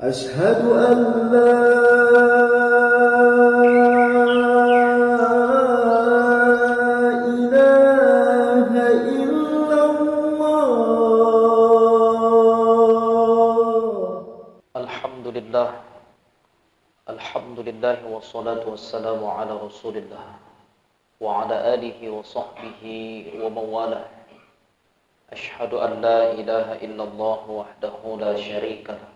أشهد أن لا إله إلا الله. Alhamdulillah wassalatu wassalamu ala Rasulillah wa ala alihi wa sahbihi wa mawalah. Ashhadu an la ilaha illallah wahdahu la syarika lah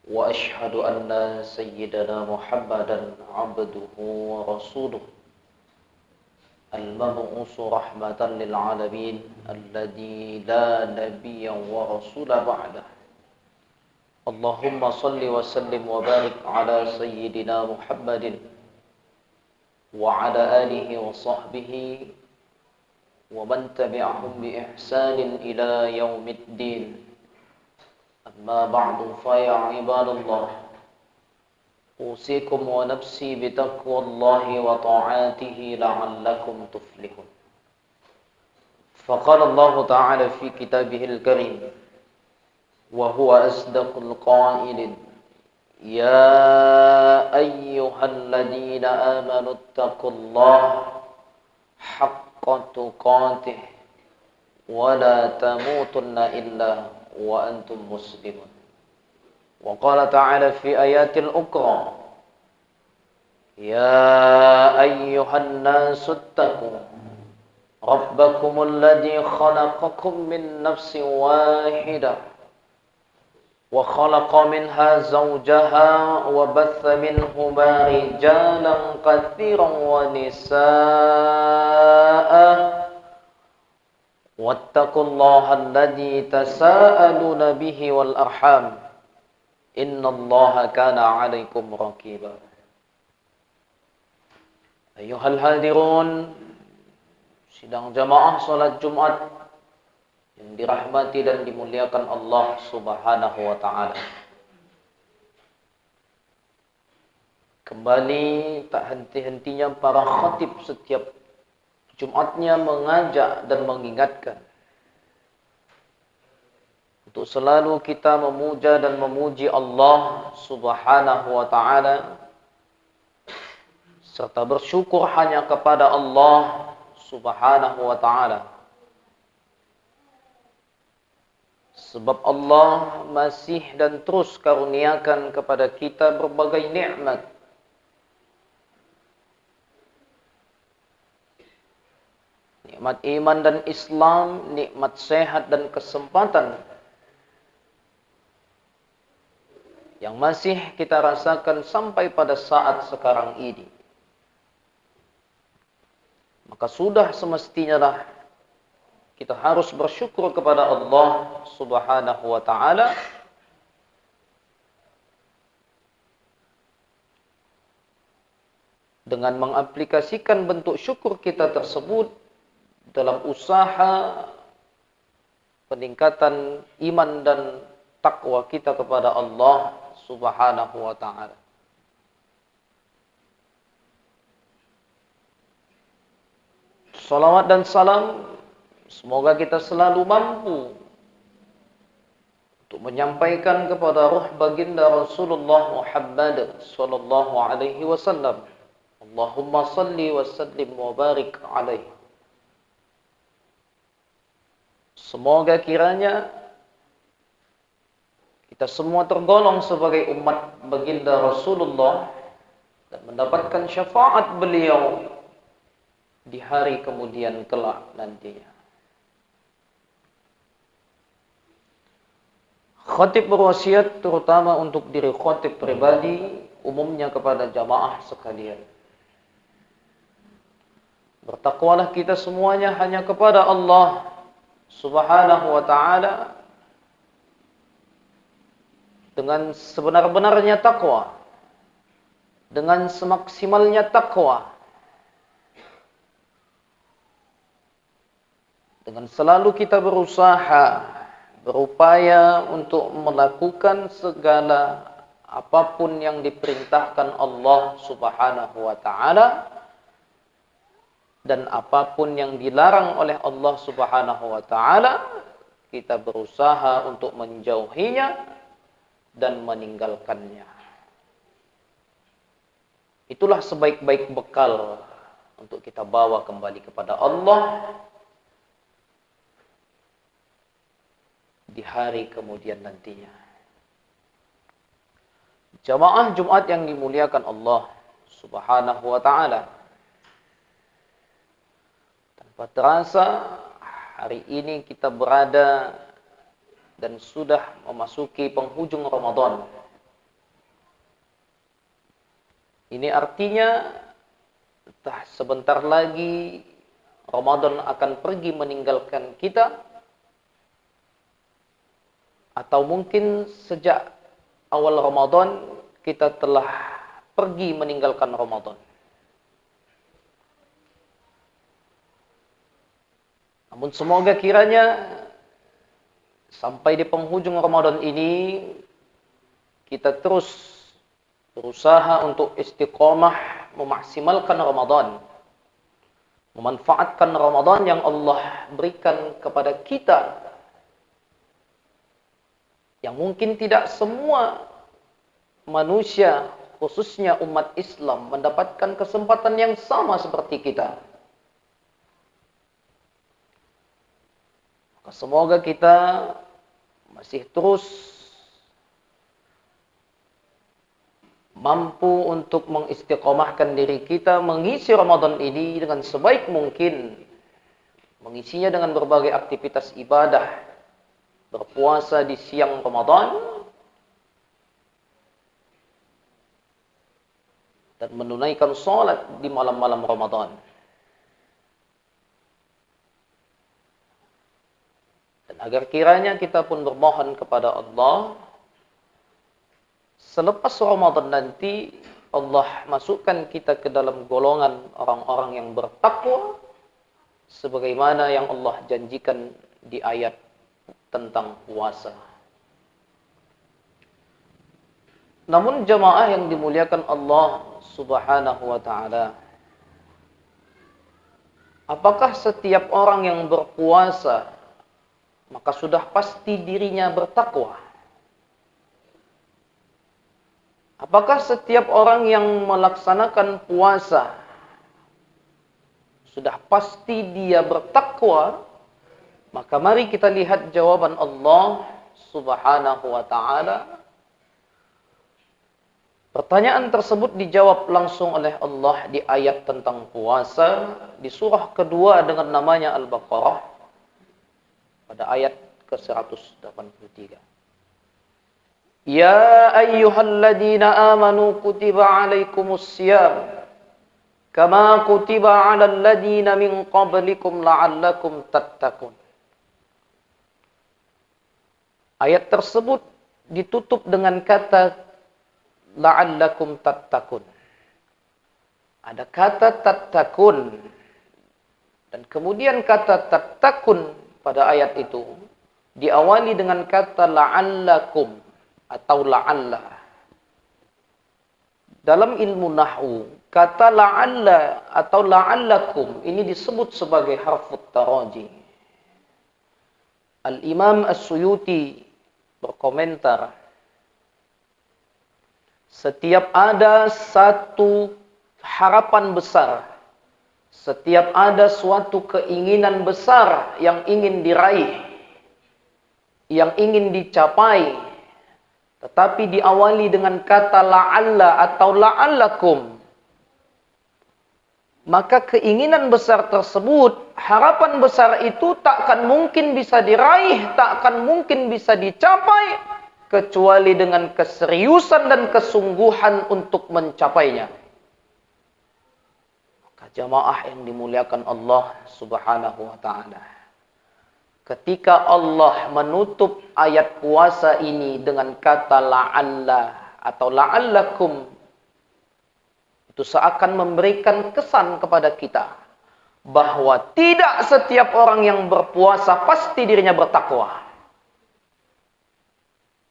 wa ashhadu anna sayyidana Muhammadan abduhu wa rasuluh al-mab'usu rahmatan lil alamin alladhi la nabiyya wa rasula ba'dah. Allahumma salli wa sallim wa barik ala sayyidina Muhammadin wa ala alihi wa sahbihi wa man tabi'ahum bi ihsanin ila yaumiddin. Amma ba'du fa ya ibadallah, usikum wa nafsi bi taqwallahi wa ta'atihi la'allakum tuflihun. Faqala Allah ta'ala fi kitabihil karim وهو أصدق القائلين يا أيها الذين آمنوا اتقوا الله حق تقاته ولا تموتن إلا وأنتم مسلمون. وقال تعالى في آيات أخرى يا أيها الناس اتقوا ربكم الذي خلقكم من نفس واحدة وخلق منها زوجها وبث منهما رجالا كثيرا ونساء واتقوا الله الذي تساءلون به والأرحام إن الله كان عليكم رقيبا. أيها الحاضرون, sidang jamaah salat Jumat yang dirahmati dan dimuliakan Allah Subhanahu wa ta'ala. Kembali tak henti-hentinya para khatib setiap Jumatnya mengajak dan mengingatkan untuk selalu kita memuja dan memuji Allah Subhanahu wa ta'ala, serta bersyukur hanya kepada Allah Subhanahu wa ta'ala. Sebab Allah masih dan terus karuniakan kepada kita berbagai nikmat. Nikmat iman dan Islam, nikmat sehat dan kesempatan yang masih kita rasakan sampai pada saat sekarang ini. Maka sudah semestinya lah kita harus bersyukur kepada Allah Subhanahu wa ta'ala dengan mengaplikasikan bentuk syukur kita tersebut dalam usaha peningkatan iman dan takwa kita kepada Allah Subhanahu wa ta'ala. Salawat dan salam semoga kita selalu mampu untuk menyampaikan kepada ruh baginda Rasulullah Muhammad sallallahu alaihi wasallam. Allahumma salli wa sallim wa barik alaihi. Semoga kiranya kita semua tergolong sebagai umat baginda Rasulullah dan mendapatkan syafaat beliau di hari kemudian kelak nantinya. Khatib berwasiat terutama untuk diri khatib pribadi, umumnya kepada jamaah sekalian. Bertakwalah kita semuanya hanya kepada Allah Subhanahu wa ta'ala dengan sebenar-benarnya takwa, dengan semaksimalnya takwa, dengan selalu kita berusaha, berupaya untuk melakukan segala apapun yang diperintahkan Allah Subhanahu wa ta'ala dan apapun yang dilarang oleh Allah Subhanahu wa ta'ala, kita berusaha untuk menjauhinya dan meninggalkannya. Itulah sebaik-baik bekal untuk kita bawa kembali kepada Allah di hari kemudian nantinya. Jamaah Jumat yang dimuliakan Allah Subhanahu wa ta'ala, tanpa terasa hari ini kita berada dan sudah memasuki penghujung Ramadan. Ini artinya entah sebentar lagi Ramadan akan pergi meninggalkan kita, atau mungkin sejak awal Ramadan kita telah pergi meninggalkan Ramadan. Namun semoga kiranya sampai di penghujung Ramadan ini kita terus berusaha untuk istiqomah memaksimalkan Ramadan, memanfaatkan Ramadan yang Allah berikan kepada kita, yang mungkin tidak semua manusia, khususnya umat Islam, mendapatkan kesempatan yang sama seperti kita. Maka semoga kita masih terus mampu untuk mengistiqomahkan diri kita, mengisi Ramadan ini dengan sebaik mungkin, mengisinya dengan berbagai aktivitas ibadah, berpuasa di siang Ramadan, dan menunaikan salat di malam-malam Ramadan. Dan agar kiranya kita pun bermohon kepada Allah, selepas Ramadan nanti Allah masukkan kita ke dalam golongan orang-orang yang bertakwa, sebagaimana yang Allah janjikan di ayat tentang puasa. Namun jamaah yang dimuliakan Allah Subhanahu wa ta'ala, apakah setiap orang yang berpuasa maka sudah pasti dirinya bertakwa? Apakah setiap orang yang melaksanakan puasa sudah pasti dia bertakwa? Maka mari kita lihat jawaban Allah Subhanahu wa ta'ala. Pertanyaan tersebut dijawab langsung oleh Allah di ayat tentang puasa di surah kedua dengan namanya Al-Baqarah pada ayat ke-183. Ya ayyuhalladzina amanu kutiba alaikumus siyam kama kutiba alal ladzina min qablikum la'allakum tattaqun. Ayat tersebut ditutup dengan kata la'allakum tattaqun. Ada kata tattaqun dan kemudian kata tattaqun pada ayat itu diawali dengan kata la'allakum atau la'alla. Dalam ilmu nahwu, kata la'alla atau la'allakum ini disebut sebagai harfut taraji. Al-Imam As-Suyuti berkomentar, setiap ada satu harapan besar, setiap ada suatu keinginan besar yang ingin diraih, yang ingin dicapai, tetapi diawali dengan kata la'alla atau la'allakum, maka keinginan besar tersebut, harapan besar itu tak akan mungkin bisa diraih, tak akan mungkin bisa dicapai, kecuali dengan keseriusan dan kesungguhan untuk mencapainya. Maka jamaah yang dimuliakan Allah Subhanahu wa ta'ala, ketika Allah menutup ayat puasa ini dengan kata la'alla atau la'allakum, itu seakan memberikan kesan kepada kita bahwa tidak setiap orang yang berpuasa pasti dirinya bertakwa.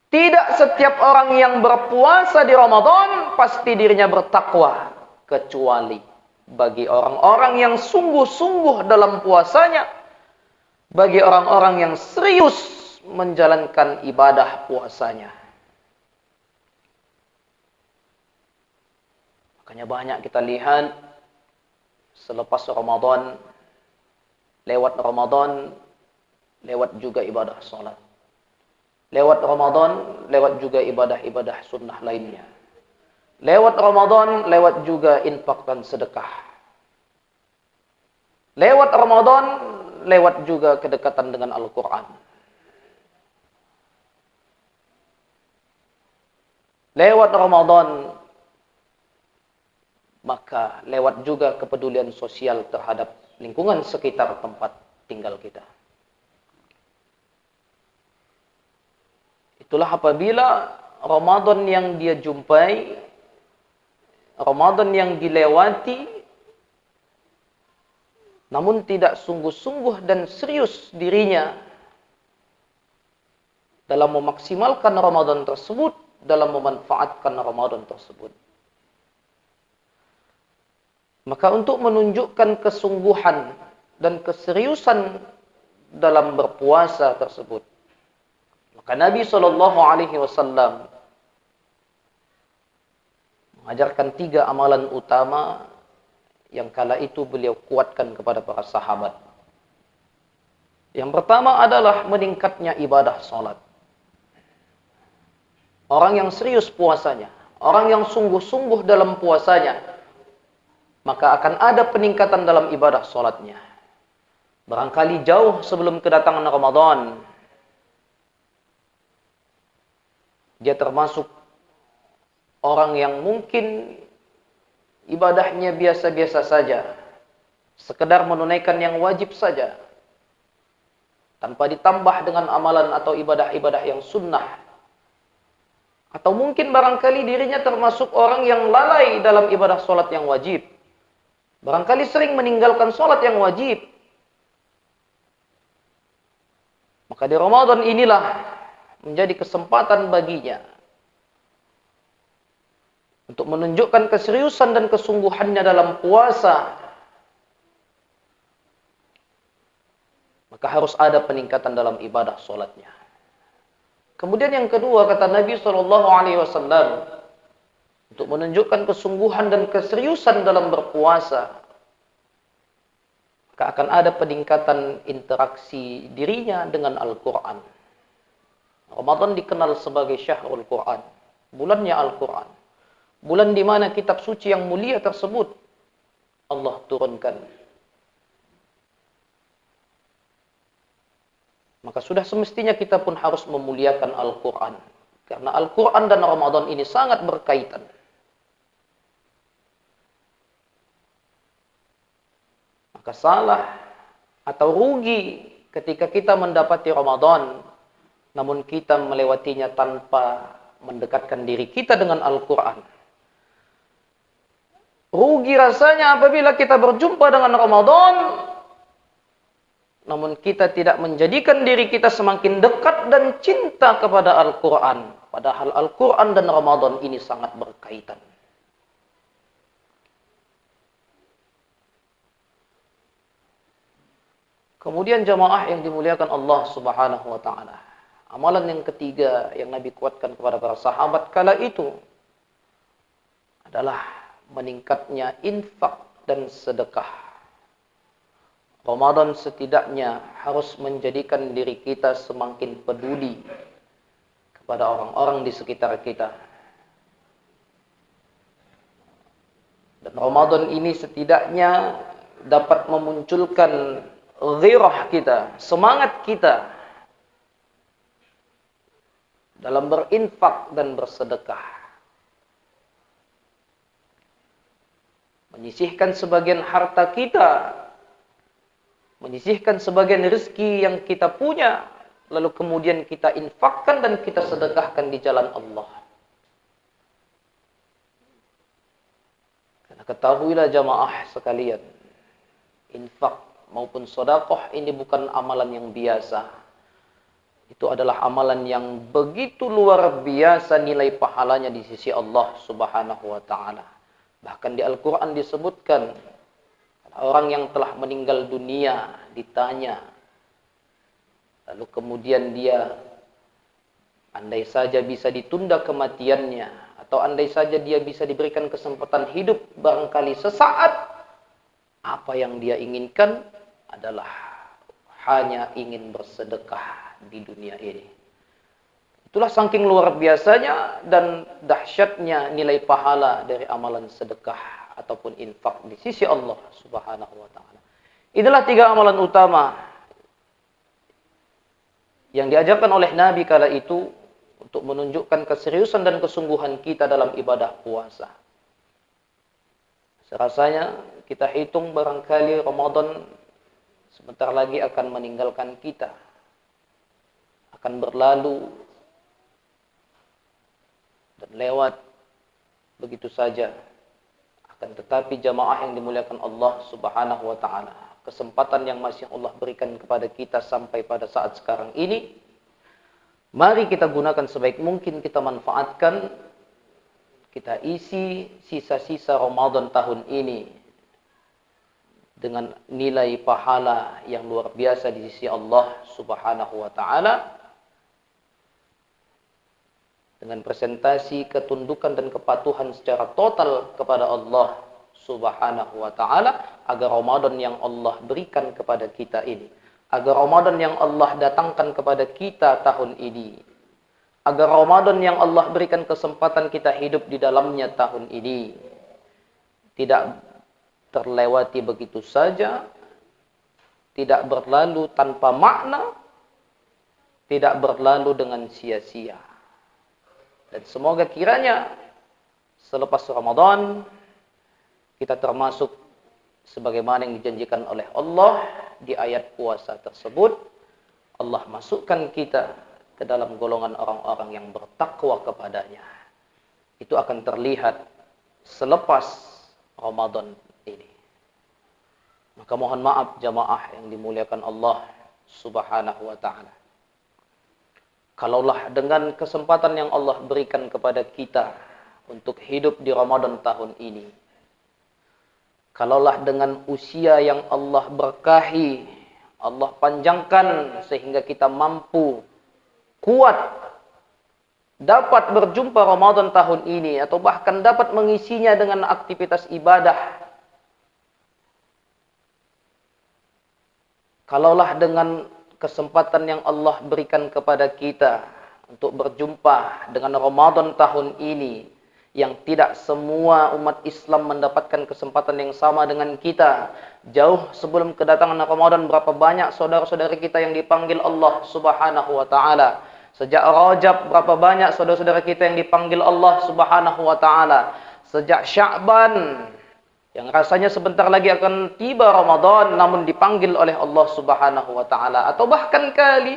Tidak setiap orang yang berpuasa di Ramadan pasti dirinya bertakwa, kecuali bagi orang-orang yang sungguh-sungguh dalam puasanya, bagi orang-orang yang serius menjalankan ibadah puasanya. Makanya banyak kita lihat selepas Ramadan, lewat Ramadan, lewat juga ibadah salat. Lewat Ramadan, lewat juga ibadah-ibadah sunnah lainnya. Lewat Ramadan, lewat juga infak dan sedekah. Lewat Ramadan, lewat juga kedekatan dengan Al-Quran. Lewat Ramadan, maka lewat juga kepedulian sosial terhadap lingkungan sekitar tempat tinggal kita. Itulah apabila Ramadan yang dia jumpai, Ramadan yang dilewati, namun tidak sungguh-sungguh dan serius dirinya dalam memaksimalkan Ramadan tersebut, dalam memanfaatkan Ramadan tersebut. Maka untuk menunjukkan kesungguhan dan keseriusan dalam berpuasa tersebut, maka Nabi SAW mengajarkan 3 amalan utama yang kala itu beliau kuatkan kepada para sahabat. Yang pertama adalah meningkatnya ibadah salat. Orang yang serius puasanya, orang yang sungguh-sungguh dalam puasanya, maka akan ada peningkatan dalam ibadah salatnya. Barangkali jauh sebelum kedatangan Ramadan, dia termasuk orang yang mungkin ibadahnya biasa-biasa saja, sekedar menunaikan yang wajib saja, tanpa ditambah dengan amalan atau ibadah-ibadah yang sunnah. Atau mungkin barangkali dirinya termasuk orang yang lalai dalam ibadah sholat yang wajib. Barangkali sering meninggalkan sholat yang wajib. Maka di Ramadan inilah menjadi kesempatan baginya untuk menunjukkan keseriusan dan kesungguhannya dalam puasa. Maka harus ada peningkatan dalam ibadah sholatnya. Kemudian yang kedua, kata Nabi SAW, untuk menunjukkan kesungguhan dan keseriusan dalam berpuasa, maka akan ada peningkatan interaksi dirinya dengan Al-Quran. Ramadan dikenal sebagai Syahrul Quran, bulannya Al-Quran. Bulan di mana kitab suci yang mulia tersebut Allah turunkan. Maka sudah semestinya kita pun harus memuliakan Al-Quran. Karena Al-Quran dan Ramadan ini sangat berkaitan. Maka salah atau rugi ketika kita mendapati Ramadan, namun kita melewatinya tanpa mendekatkan diri kita dengan Al-Quran. Rugi rasanya apabila kita berjumpa dengan Ramadan, namun kita tidak menjadikan diri kita semakin dekat dan cinta kepada Al-Quran. Padahal Al-Quran dan Ramadan ini sangat berkaitan. Kemudian jamaah yang dimuliakan Allah Subhanahu wa Ta'ala. Amalan yang ketiga yang Nabi kuatkan kepada para sahabat kala itu adalah meningkatnya infak dan sedekah. Ramadan setidaknya harus menjadikan diri kita semakin peduli kepada orang-orang di sekitar kita. Dan Ramadan ini setidaknya dapat memunculkan ghirah kita, semangat kita dalam berinfak dan bersedekah. Menyisihkan sebagian harta kita, menyisihkan sebagian rezeki yang kita punya, lalu kemudian kita infakkan dan kita sedekahkan di jalan Allah. Karena ketahuilah jamaah sekalian, infak maupun sedekah ini bukan amalan yang biasa. Itu adalah amalan yang begitu luar biasa nilai pahalanya di sisi Allah Subhanahu wa Ta'ala. Bahkan di Al-Quran disebutkan, orang yang telah meninggal dunia ditanya, lalu kemudian dia andai saja bisa ditunda kematiannya atau andai saja dia bisa diberikan kesempatan hidup barangkali sesaat, apa yang dia inginkan adalah hanya ingin bersedekah di dunia ini. Itulah saking luar biasanya dan dahsyatnya nilai pahala dari amalan sedekah ataupun infak di sisi Allah Subhanahu wa taala. Inilah 3 amalan utama yang diajarkan oleh Nabi kala itu untuk menunjukkan keseriusan dan kesungguhan kita dalam ibadah puasa. Serasanya kita hitung barangkali Ramadan sebentar lagi akan meninggalkan kita, akan berlalu dan lewat begitu saja. Akan tetapi jamaah yang dimuliakan Allah Subhanahu wa taala, kesempatan yang masih Allah berikan kepada kita sampai pada saat sekarang ini, mari kita gunakan sebaik mungkin, kita manfaatkan, kita isi sisa-sisa Ramadan tahun ini dengan nilai pahala yang luar biasa di sisi Allah Subhanahu wa taala, dengan presentasi ketundukan dan kepatuhan secara total kepada Allah Subhanahu wa taala, agar Ramadan yang Allah berikan kepada kita ini, agar Ramadan yang Allah datangkan kepada kita tahun ini, agar Ramadan yang Allah berikan kesempatan kita hidup di dalamnya tahun ini tidak terlewati begitu saja, tidak berlalu tanpa makna, tidak berlalu dengan sia-sia. Dan semoga kiranya selepas Ramadan kita termasuk sebagaimana yang dijanjikan oleh Allah di ayat puasa tersebut. Allah masukkan kita ke dalam golongan orang-orang yang bertakwa kepadanya. Itu akan terlihat selepas Ramadan ini. Maka mohon maaf jamaah yang dimuliakan Allah Subhanahu wa taala, kalaulah dengan kesempatan yang Allah berikan kepada kita untuk hidup di Ramadan tahun ini, kalaulah dengan usia yang Allah berkahi, Allah panjangkan sehingga kita mampu, kuat, dapat berjumpa Ramadan tahun ini, atau bahkan dapat mengisinya dengan aktivitas ibadah, kalaulah dengan kesempatan yang Allah berikan kepada kita untuk berjumpa dengan Ramadan tahun ini, yang tidak semua umat Islam mendapatkan kesempatan yang sama dengan kita. Jauh sebelum kedatangan Ramadan, berapa banyak saudara-saudara kita yang dipanggil Allah Subhanahu wa taala. Sejak Rajab, berapa banyak saudara-saudara kita yang dipanggil Allah Subhanahu wa taala. Sejak Sya'ban, yang rasanya sebentar lagi akan tiba Ramadan, namun dipanggil oleh Allah Subhanahu wa taala. Atau bahkan kali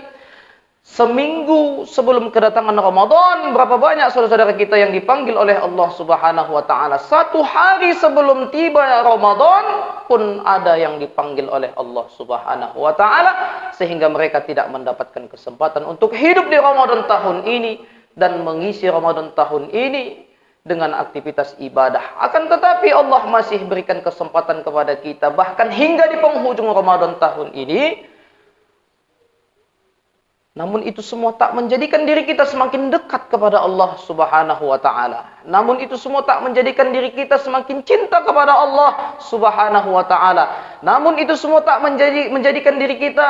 seminggu sebelum kedatangan Ramadan, berapa banyak saudara-saudara kita yang dipanggil oleh Allah Subhanahu wa taala. 1 hari sebelum tiba Ramadan pun ada yang dipanggil oleh Allah Subhanahu wa taala, sehingga mereka tidak mendapatkan kesempatan untuk hidup di Ramadan tahun ini dan mengisi Ramadan tahun ini dengan aktivitas ibadah. Akan tetapi Allah masih berikan kesempatan kepada kita, bahkan hingga di penghujung Ramadan tahun ini. Namun itu semua tak menjadikan diri kita semakin dekat kepada Allah Subhanahu wa taala. Namun itu semua tak menjadikan diri kita semakin cinta kepada Allah Subhanahu wa taala. Namun itu semua tak menjadikan diri kita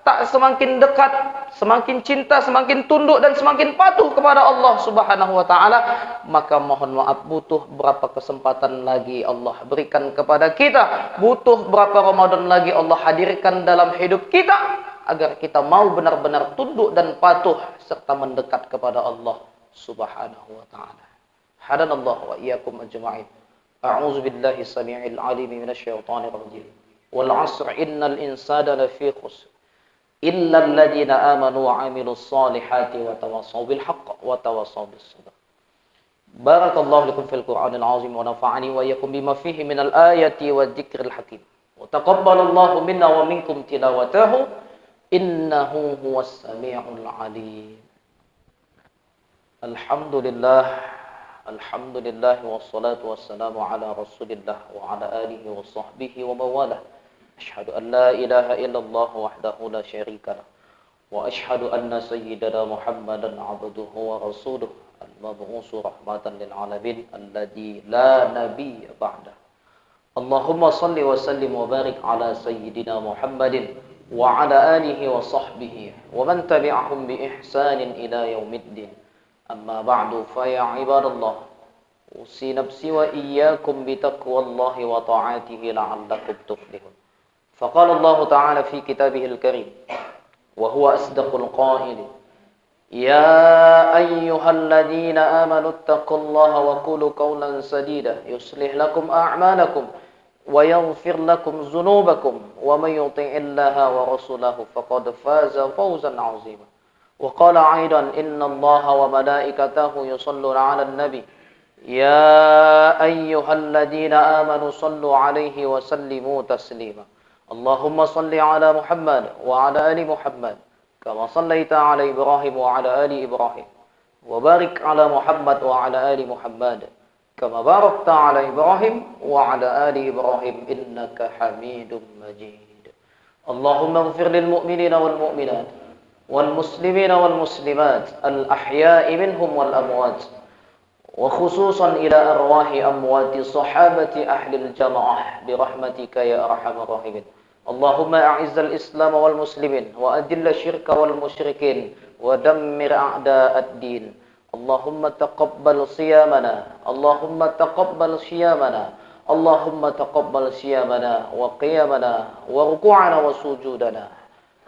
tak semakin dekat, semakin cinta, semakin tunduk dan semakin patuh kepada Allah Subhanahu wa taala. Maka mohon maaf, butuh berapa kesempatan lagi Allah berikan kepada kita? Butuh berapa Ramadan lagi Allah hadirkan dalam hidup kita agar kita mau benar-benar tunduk dan patuh serta mendekat kepada Allah Subhanahu wa taala. Hadanallahu wa iyyakum ajma'in. A'udzu billahi samii'il 'aliim minasyaitonir rajim. Wal 'asr innal insana lafii khusr illa alladziina aamanu wa 'amilus shaalihati wa tawassaw bil haqq wa tawassaw bis sabr. Barakallahu lakum fil Qur'anil 'azim wa nafa'ani wa iyyakum bima fihi minal ayati wadh-dhikril hakim. Wa taqabbalallahu minna wa minkum tilawatahu. Innahu huwas sami'ul 'alim. Alhamdulillah, alhamdulillah wassalatu wassalamu ala Rasulillah wa ala alihi wa sahbihi wa mawalah. Asyhadu an la ilaha illallah wahdahu la syarika lah wa asyhadu anna sayyidana Muhammadan 'abduhu wa rasuluh. المبعوث رحمة للعالمين الذي لا نبي بعده. اللهم صل وسلم وبارك على سيدنا محمد وعلى آله وصحبه ومن تبعهم بإحسان إلى يوم الدين. أما بعد فيا عباد الله، أوصي نفسي وإياكم بتقوى الله وطاعته لعلكم تفلحون. فقال الله تعالى في كتابه الكريم وهو أصدق القائل: يا أيها الذين آمنوا اتقوا الله وقولوا قولا سديدا يصلح لكم أعمالكم ويغفر لكم ذنوبكم ومن يطع الله ورسوله فقد فاز فوزا عظيما. وقال أيضا: إن الله وملائكته يصلون على النبي يا أيها الذين آمنوا صلوا عليه وسلموا تسليما. اللهم صل على محمد وعلى آل محمد كما صليت على إبراهيم وعلى آل إبراهيم وبارك على محمد وعلى آل محمد كما باركت على إبراهيم وعلى آل إبراهيم إنك حميد مجيد. اللهم اغفر للمؤمنين والمؤمنات والمسلمين والمسلمات الأحياء منهم والأموات، وخصوصا إلى أرواح أموات صحابة أهل الجماعة برحمتك يا أرحم الراحمين. اللهم أعز الإسلام والمسلمين وأذل الشرك والمشركين ودمر أعداء الدين. اللهم تقبل صيامنا، اللهم تقبل صيامنا، اللهم تقبل صيامنا وقيامنا وركوعنا وسجودنا.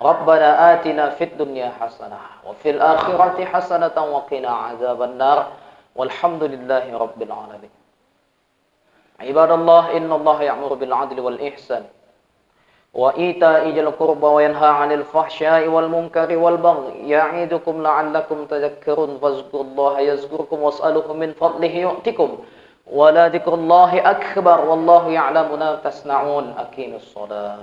ربنا آتنا في الدنيا حسنة وفي الآخرة حسنة وقنا عذاب النار والحمد لله رب العالمين. عباد الله، إن الله يأمر بالعدل والإحسان وإيتاء ذي القربى وينهى عن الفحشاء والمنكر والبغي يعظكم لعلكم تذكرون. فاذكروا الله يذكركم واسألوه من فضله يؤتكم ولذكر الله أكبر والله يعلم ما تصنعون. أقيموا الصلاة.